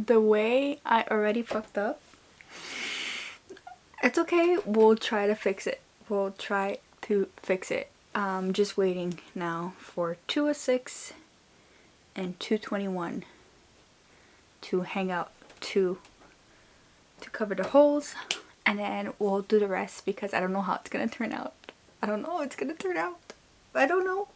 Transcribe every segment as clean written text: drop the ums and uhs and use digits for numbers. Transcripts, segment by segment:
The way I already fucked up, it's okay, we'll try to fix it. We'll try to fix it. Just waiting now for 206 and 221 to hang out to cover the holes, and then we'll do the rest because I don't know how it's gonna turn out. I don't know how it's gonna turn out. I don't know.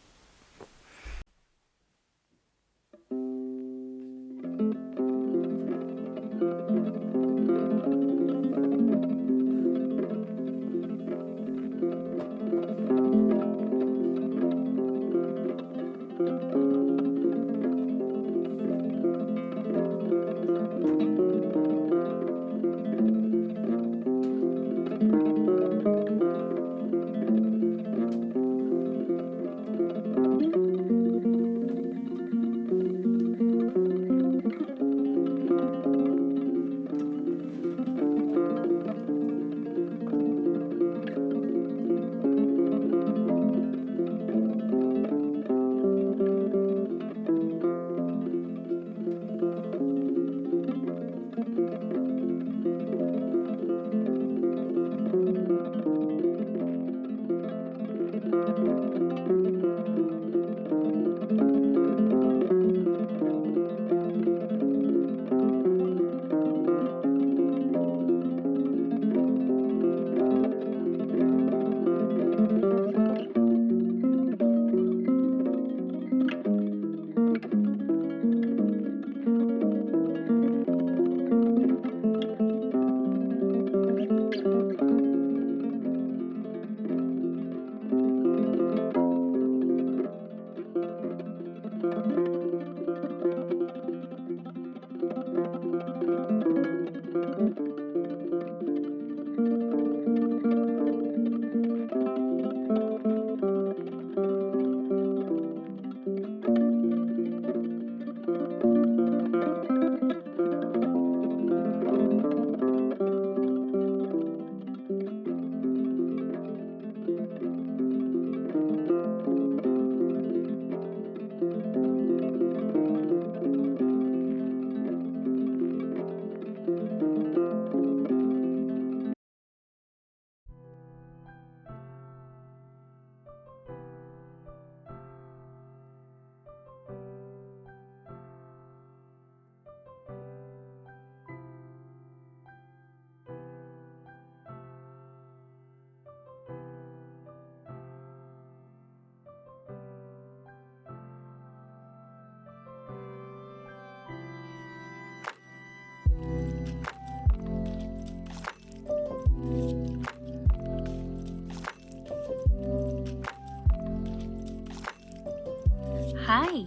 Hi.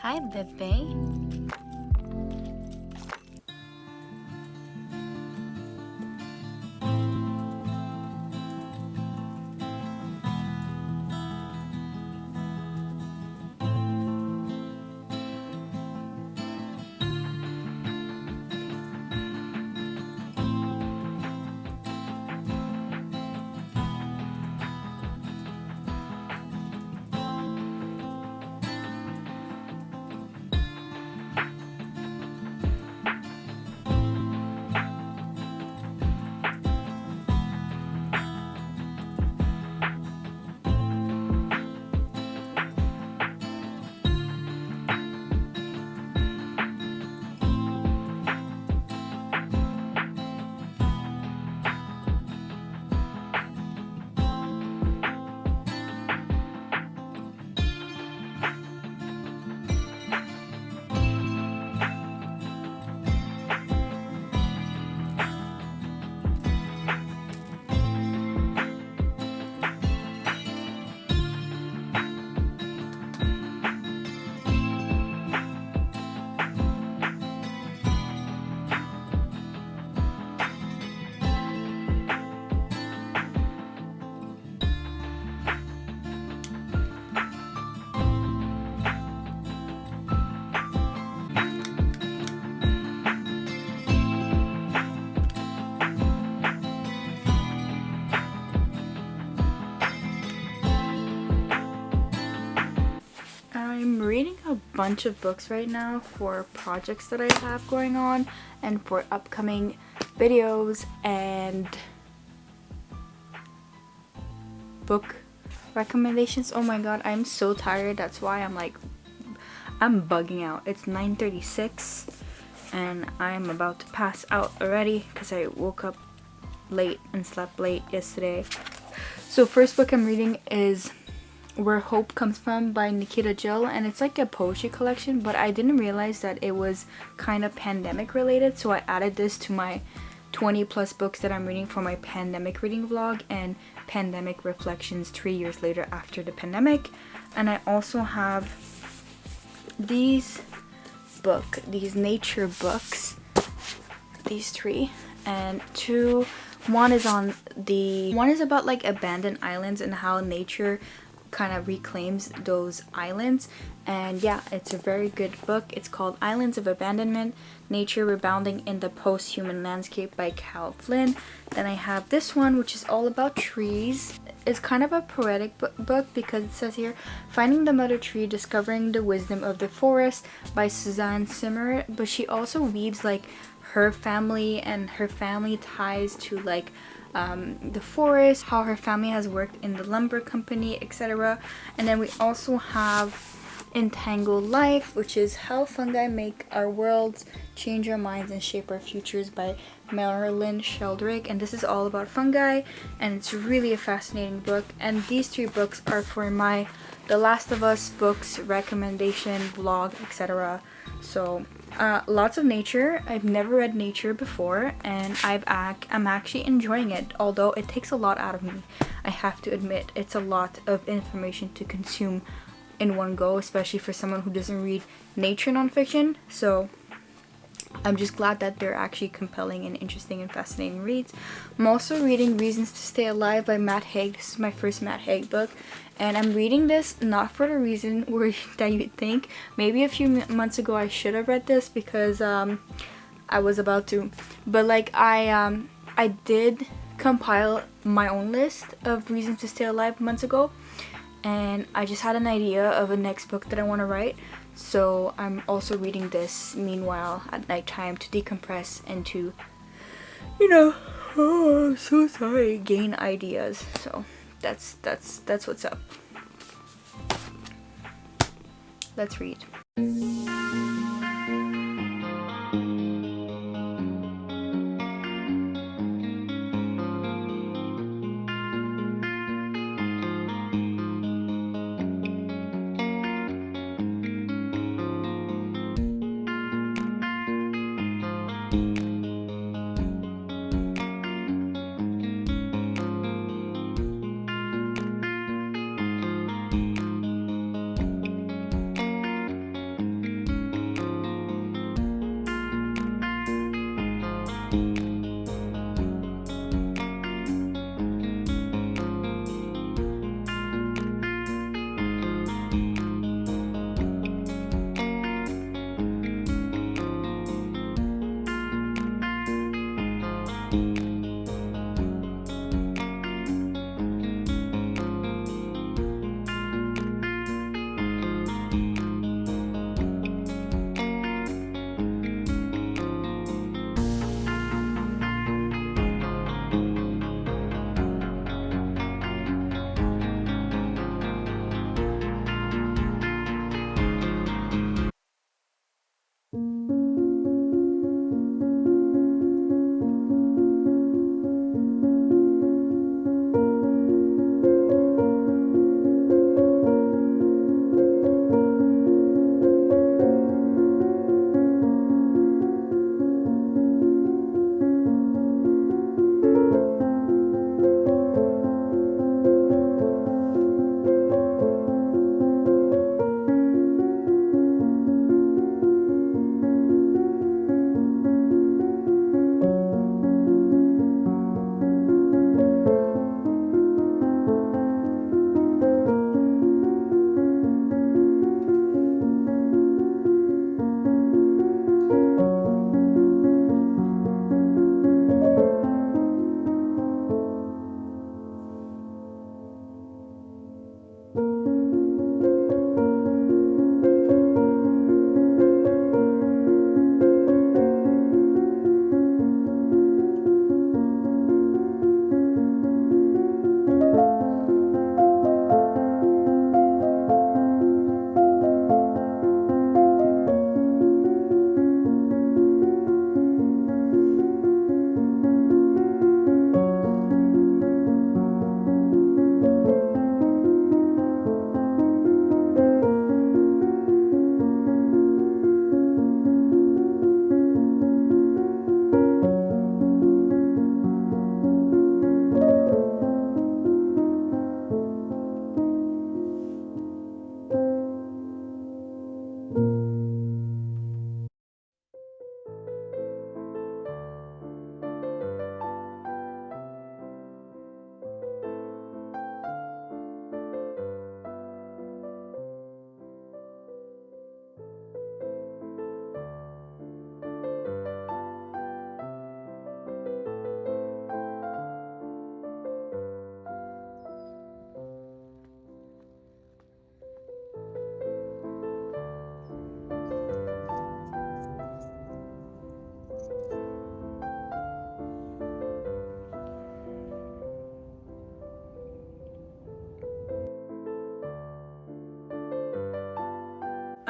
Hi, Bebe. bunch of books right now for projects that I have going on and for upcoming videos and book recommendations. Oh my god, I'm so tired. That's why I'm bugging out. It's 9:36 and I'm about to pass out already because I woke up late and slept late yesterday. So first book I'm reading is Where Hope Comes From by Nikita Jill, and it's like a poetry collection, but I didn't realize that it was kind of pandemic related, so I added this to my 20 plus books that I'm reading for my pandemic reading vlog and pandemic reflections 3 years later after the pandemic. And I also have these nature books, these three, and one is about like abandoned islands and how nature kind of reclaims those islands. And yeah, it's a very good book. It's called Islands of Abandonment, Nature Rebounding in the Post-Human Landscape by Cal Flynn. Then I have this one, which is all about trees. It's kind of a poetic book because it says here, Finding the Mother Tree, Discovering the Wisdom of the Forest by Suzanne Simmer. But she also weaves like her family and her family ties to like the forest, how her family has worked in the lumber company, etc. And then we also have Entangled Life, which is How Fungi Make Our Worlds, Change Our Minds and Shape Our Futures by Marilyn Sheldrake. And this is all about fungi, and it's really a fascinating book. And these three books are for my The Last of Us books recommendation vlog, etc. So lots of nature. I've never read nature before, and I'm actually enjoying it, although it takes a lot out of me. I have to admit, it's a lot of information to consume in one go, especially for someone who doesn't read nature nonfiction. So I'm just glad that they're actually compelling and interesting and fascinating reads. I'm also reading Reasons to Stay Alive by Matt Haig. This is my first Matt Haig book, and I'm reading this not for the reason that you'd think. Maybe a few months ago I should have read this because I was about to, but like I did compile my own list of Reasons to Stay Alive months ago, and I just had an idea of a next book that I want to write. So I'm also reading this meanwhile at nighttime to decompress and to, oh, I'm so sorry, gain ideas. So that's what's up. Let's read.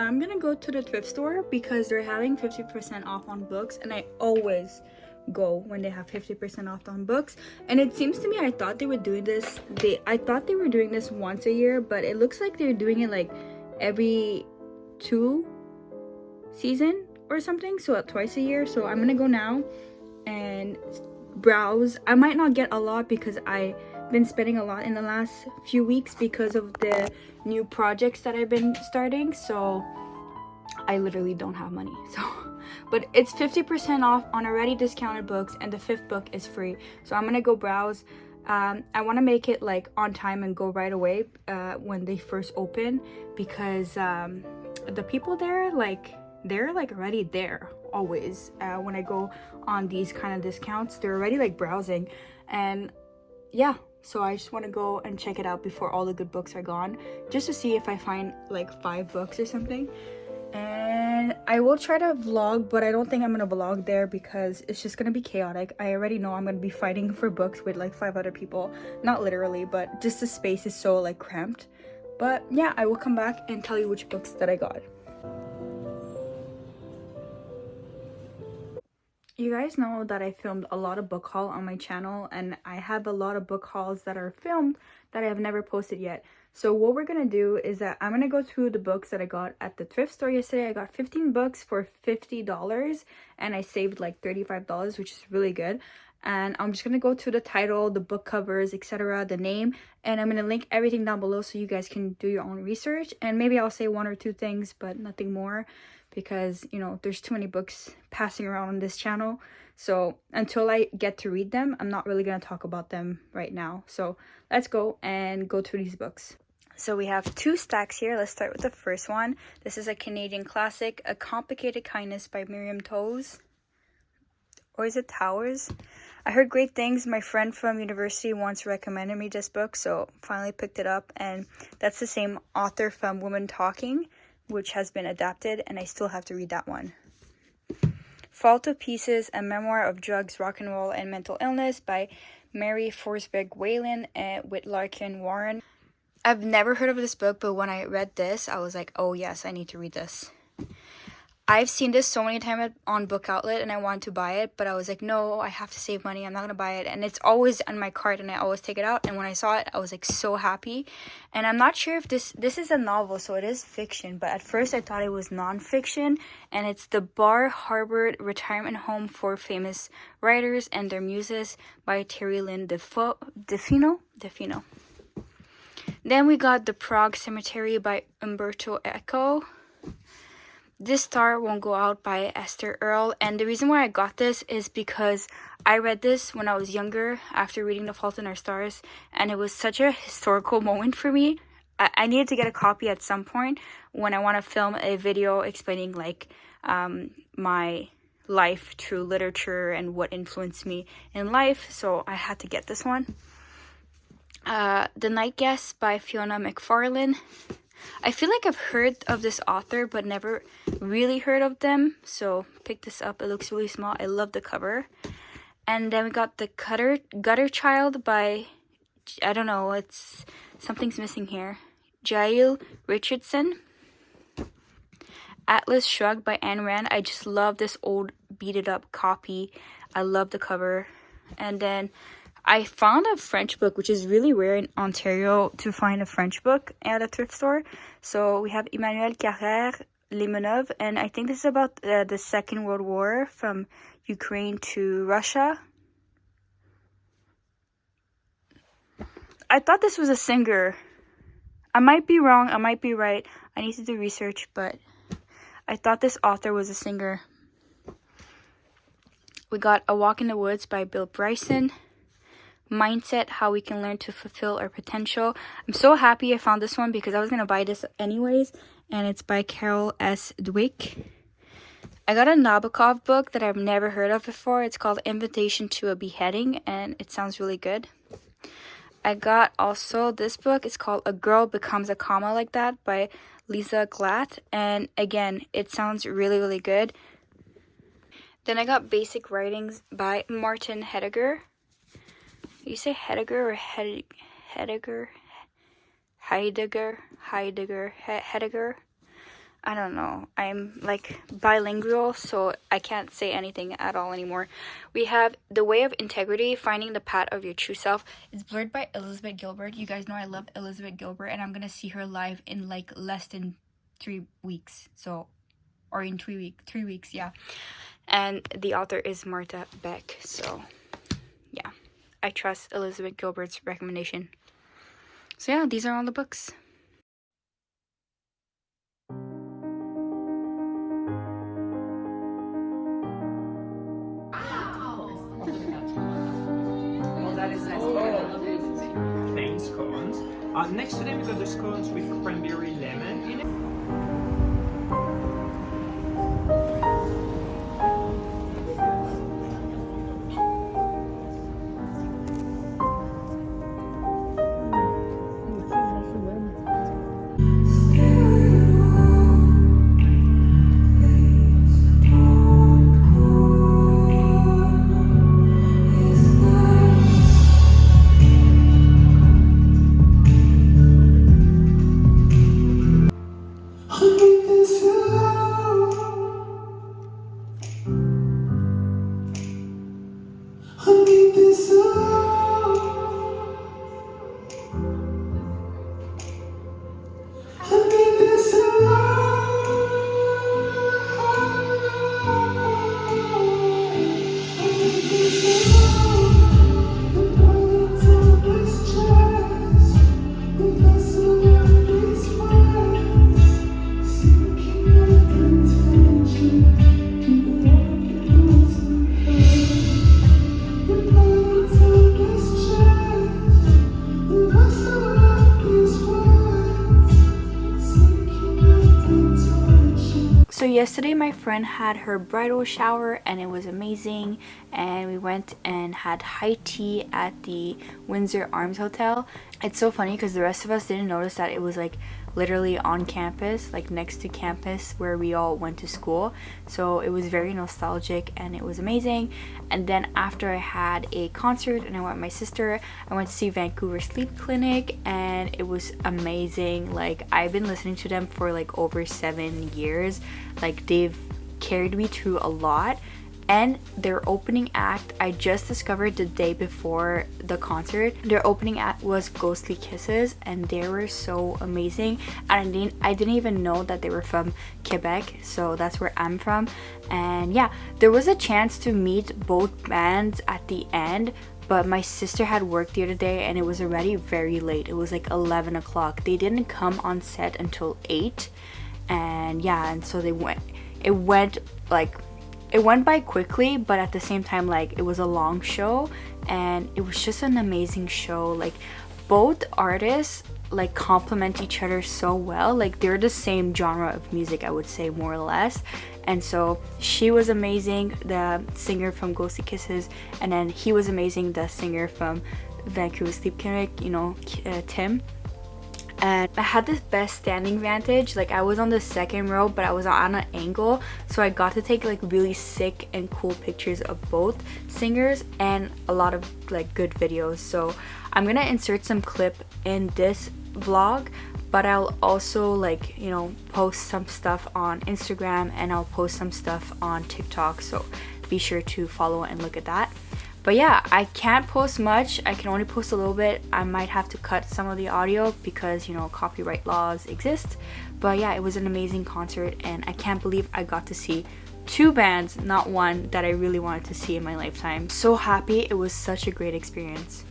I'm gonna go to the thrift store because they're having 50% off on books, and I always go when they have 50% off on books. And it seems to me, I thought they were doing this once a year, but it looks like they're doing it like every 2 season or something, so twice a year. So I'm gonna go now and browse. I might not get a lot because I've been spending a lot in the last few weeks because of the new projects that I've been starting, so I literally don't have money. So but it's 50% off on already discounted books, and the 5th book is free. So I'm gonna go browse. I want to make it like on time and go right away when they first open, because the people there, like, they're like already there always. When I go on these kind of discounts, they're already like browsing. And yeah, so I just want to go and check it out before all the good books are gone, just to see if I find like 5 books or something. And I will try to vlog, but I don't think I'm gonna vlog there because it's just gonna be chaotic. I already know I'm gonna be fighting for books with like 5 other people, not literally, but just the space is so like cramped. But yeah, I will come back and tell you which books that I got. You guys know that I filmed a lot of book haul on my channel, and I have a lot of book hauls that are filmed that I have never posted yet. So what we're gonna do is that I'm gonna go through the books that I got at the thrift store yesterday. I got 15 books for $50, and I saved like $35, which is really good. And I'm just gonna go to the title, the book covers, etc., the name, and I'm gonna link everything down below so you guys can do your own research. And maybe I'll say 1 or 2 things, but nothing more, because you know there's too many books passing around on this channel. So until I get to read them, I'm not really gonna talk about them right now. So let's go and go through these books. So we have 2 stacks here. Let's start with the first one. This is a Canadian classic, A Complicated Kindness by Miriam Toews. Or is it Towers? I heard great things. My friend from university once recommended me this book, so finally picked it up. And that's the same author from Women Talking, which has been adapted, and I still have to read that one. Fall to Pieces, A Memoir of Drugs, Rock and Roll, and Mental Illness by Mary Forsberg Whalen with Larkin Warren. I've never heard of this book, but when I read this, I was like, oh yes, I need to read this. I've seen this so many times on Book Outlet, and I wanted to buy it, but I was like, no, I have to save money. I'm not going to buy it. And it's always on my cart, and I always take it out. And when I saw it, I was like so happy. And I'm not sure if this is a novel, so it is fiction. But at first, I thought it was nonfiction. And it's The Bar Harbor Retirement Home for Famous Writers and Their Muses by Terry Lynn Defino. Then we got The Prague Cemetery by Umberto Eco. This Star Won't Go Out by Esther Earle. And the reason why I got this is because I read this when I was younger after reading The Fault in Our Stars, and it was such a historical moment for me. I needed to get a copy at some point when I want to film a video explaining like my life through literature and what influenced me in life, so I had to get this one. The Night Guest by Fiona McFarlane. I feel like I've heard of this author but never really heard of them, so pick this up. It looks really small. I love the cover. And then we got The Gutter Child by, I don't know, it's something's missing here, Jael Richardson. Atlas Shrugged by Ayn Rand. I just love this old beat up copy. I love the cover. And then I found a French book, which is really rare in Ontario to find a French book at a thrift store. So we have Emmanuel Carrère, Les Manœuvres, and I think this is about the Second World War from Ukraine to Russia. I thought this was a singer. I might be wrong, I might be right. I need to do research, but I thought this author was a singer. We got A Walk in the Woods by Bill Bryson. Mindset, How We Can Learn to Fulfill Our Potential. I'm so happy I found this one because I was going to buy this anyways, and it's by Carol S. Dweck. I got a Nabokov book that I've never heard of before. It's called Invitation to a Beheading, and it sounds really good. I got also this book. It's called A Girl Becomes a Comma Like That by Lisa Glatt, and again, it sounds really, really good. Then I got Basic Writings by Martin Heidegger. You say Heidegger or Heidegger? Heidegger. I don't know, I'm like bilingual, so I can't say anything at all anymore. We have The Way of Integrity, Finding the Path of Your True Self. It's blurred by Elizabeth Gilbert. You guys know I love Elizabeth Gilbert, and I'm gonna see her live in like less than 3 weeks. So, or in 3 weeks, yeah. And the author is Martha Beck. So, yeah, I trust Elizabeth Gilbert's recommendation. So yeah, these are all the books. Plain scones. Next to them, we got the scones with cranberry lemon in it. So yesterday my friend had her bridal shower and it was amazing, and we went and had high tea at the Windsor Arms Hotel. It's so funny because the rest of us didn't notice that it was like literally on campus, like next to campus where we all went to school. So it was very nostalgic and it was amazing. And then after I had a concert and I went with my sister, I went to see Vancouver Sleep Clinic and it was amazing. Like, I've been listening to them for like over 7 years. Like, they've carried me through a lot. And their opening act, I just discovered the day before the concert. Their opening act was Ghostly Kisses, and they were so amazing. And I didn't even know that they were from Quebec, so that's where I'm from. And yeah, there was a chance to meet both bands at the end, but my sister had work the other day and it was already very late. It was like 11 o'clock. They didn't come on set until 8. And yeah, and so it went by quickly, but at the same time, like, it was a long show and it was just an amazing show. Like, both artists like complement each other so well. Like, they're the same genre of music, I would say, more or less. And so she was amazing, the singer from Ghostly Kisses, and then he was amazing, the singer from Vancouver Sleep Clinic, you know, Tim. And I had the best standing vantage. Like, I was on the second row, but I was on an angle, so I got to take like really sick and cool pictures of both singers and a lot of like good videos. So I'm gonna insert some clip in this vlog, but I'll also, like, you know, post some stuff on Instagram and I'll post some stuff on TikTok, so be sure to follow and look at that. But yeah, I can't post much. I can only post a little bit. I might have to cut some of the audio because, you know, copyright laws exist. But yeah, it was an amazing concert and I can't believe I got to see 2 bands, not one, that I really wanted to see in my lifetime. So happy. It was such a great experience.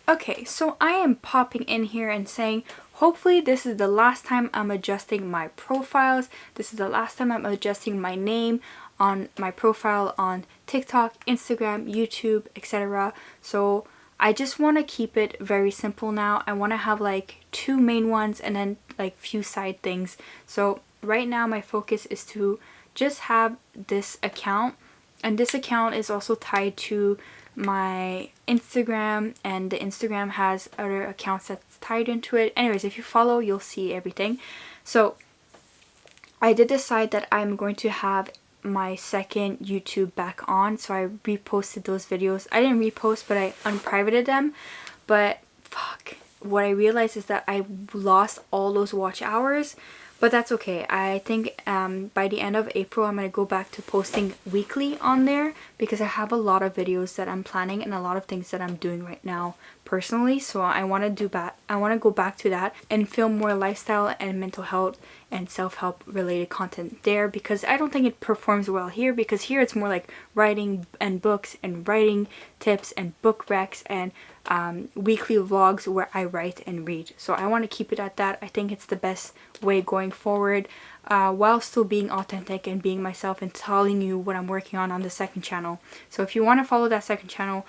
Okay, so I am popping in here and saying, hopefully this is the last time I'm adjusting my profiles. This is the last time I'm adjusting my name on my profile on TikTok, Instagram, YouTube, etc. So I just want to keep it very simple now. I want to have like 2 main ones and then like few side things. So right now my focus is to just have this account, and this account is also tied to my Instagram, and the Instagram has other accounts that's tied into it. Anyways, if you follow, you'll see everything. So I did decide that I'm going to have my second YouTube back on, so I reposted those videos. I didn't repost, but I unprivated them. But fuck, what I realized is that I lost all those watch hours But that's okay. I think by the end of April, I'm going to go back to posting weekly on there because I have a lot of videos that I'm planning and a lot of things that I'm doing right now personally. So I want to go back to that and film more lifestyle and mental health and self-help related content there, because I don't think it performs well here, because here it's more like writing and books and writing tips and book recs and weekly vlogs where I write and read. So I want to keep it at that. I think it's the best way going forward, while still being authentic and being myself and telling you what I'm working on the second channel. So if you want to follow that second channel,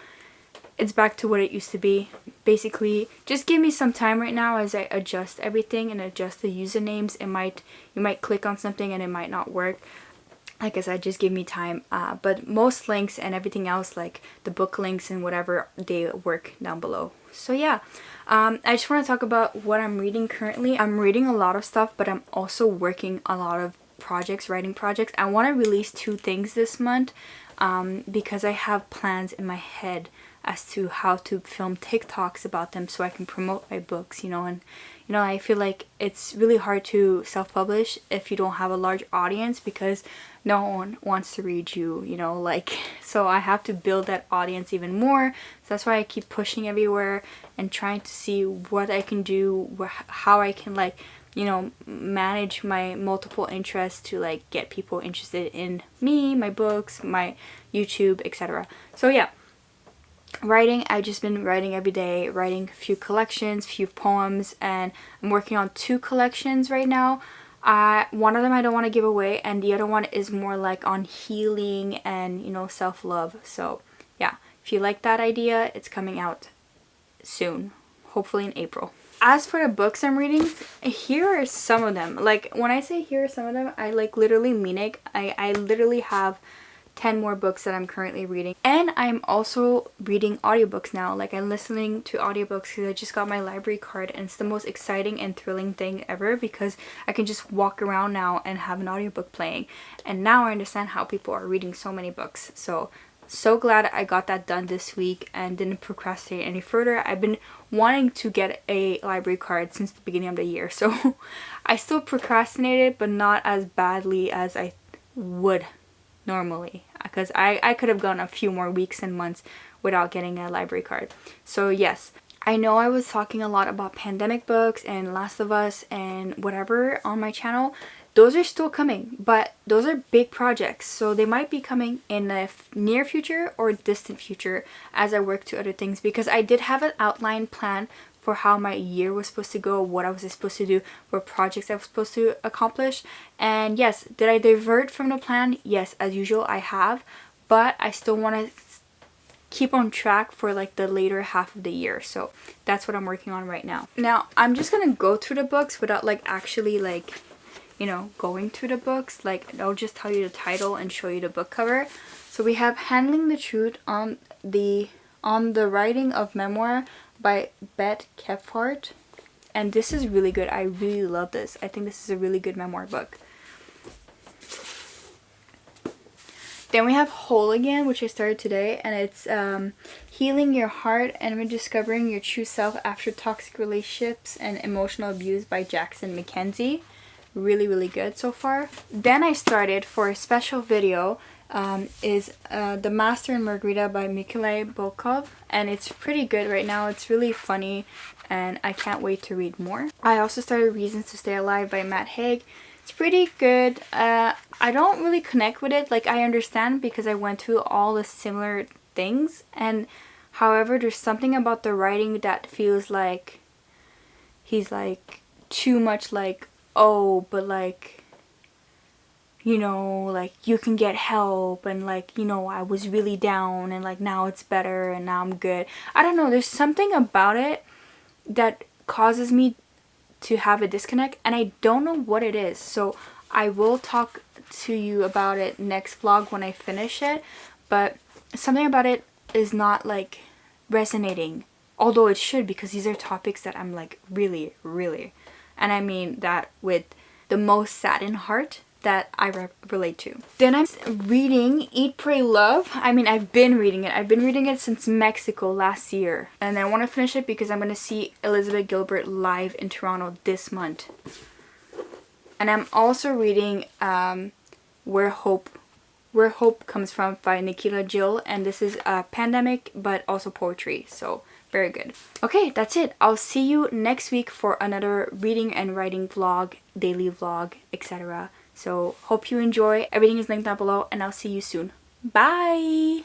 it's back to what it used to be. Basically, just give me some time right now as I adjust everything and adjust the usernames. You might click on something and it might not work. Like I said, just give me time. But most links and everything else, like the book links and whatever, they work down below. So yeah, I just want to talk about what I'm reading currently. I'm reading a lot of stuff, but I'm also working a lot of projects, writing projects. I want to release 2 things this month because I have plans in my head as to how to film TikToks about them so I can promote my books, you know. And you know, I feel like it's really hard to self-publish if you don't have a large audience, because no one wants to read you, you know, like, so I have to build that audience even more. So that's why I keep pushing everywhere and trying to see what I can do, how I can, like, you know, manage my multiple interests to like get people interested in me, my books, my YouTube, etc. So yeah, writing, I've just been writing every day, writing a few collections, few poems, and I'm working on 2 collections right now. One of them I don't want to give away, and the other one is more like on healing and, you know, self-love. So yeah, if you like that idea, it's coming out soon, hopefully in April. As for the books I'm reading, here are some of them. Like, when I say here are some of them, I like literally mean it. I literally have 10 more books that I'm currently reading, and I'm also reading audiobooks now. Like, I'm listening to audiobooks because I just got my library card, and it's the most exciting and thrilling thing ever because I can just walk around now and have an audiobook playing. And now I understand how people are reading so many books. So glad I got that done this week and didn't procrastinate any further. I've been wanting to get a library card since the beginning of the year, so I still procrastinated, but not as badly as I would normally, because I could have gone a few more weeks and months without getting a library card. So yes, I know I was talking a lot about pandemic books and Last of Us and whatever on my channel. Those are still coming, but those are big projects, so they might be coming in the near future or distant future as I work to other things, because I did have an outline plan for how my year was supposed to go, what I was supposed to do, what projects I was supposed to accomplish. And yes, did I divert from the plan? Yes, as usual I have, but I still want to keep on track for like the later half of the year. So that's what I'm working on right now. Now, I'm just gonna go through the books without like actually like, you know, going through the books. Like, I'll just tell you the title and show you the book cover. So we have Handling the Truth on the Writing of Memoir by Beth Kephart, and this is really good. I really love this. I think this is a really good memoir book. Then we have Whole Again, which I started today, and it's Healing Your Heart and Rediscovering Your True Self After Toxic Relationships and Emotional Abuse by Jackson McKenzie. Really good so far. Then I started, for a special video, is The Master and Margarita by Mikhail Bulgakov, and it's pretty good right now. It's really funny and I can't wait to read more. I also started Reasons to Stay Alive by Matt Haig. It's pretty good. I don't really connect with it. Like, I understand because I went through all the similar things, and however, there's something about the writing that feels like he's like too much like, oh, but like, you know, like, you can get help, and like, you know, I was really down and like now it's better and now I'm good. I don't know, there's something about it that causes me to have a disconnect, and I don't know what it is. So I will talk to you about it next vlog when I finish it, but something about it is not like resonating, although it should, because these are topics that I'm like really, and I mean that with the most saddened heart that I relate to. Then I'm reading Eat, Pray, Love. I mean, I've been reading it. I've been reading it since Mexico last year. And I want to finish it because I'm going to see Elizabeth Gilbert live in Toronto this month. And I'm also reading Where Hope Comes From by Nikita Jill, and this is a pandemic but also poetry, so very good. Okay, that's it. I'll see you next week for another reading and writing vlog, daily vlog, etc. So hope you enjoy. Everything is linked down below, and I'll see you soon. Bye!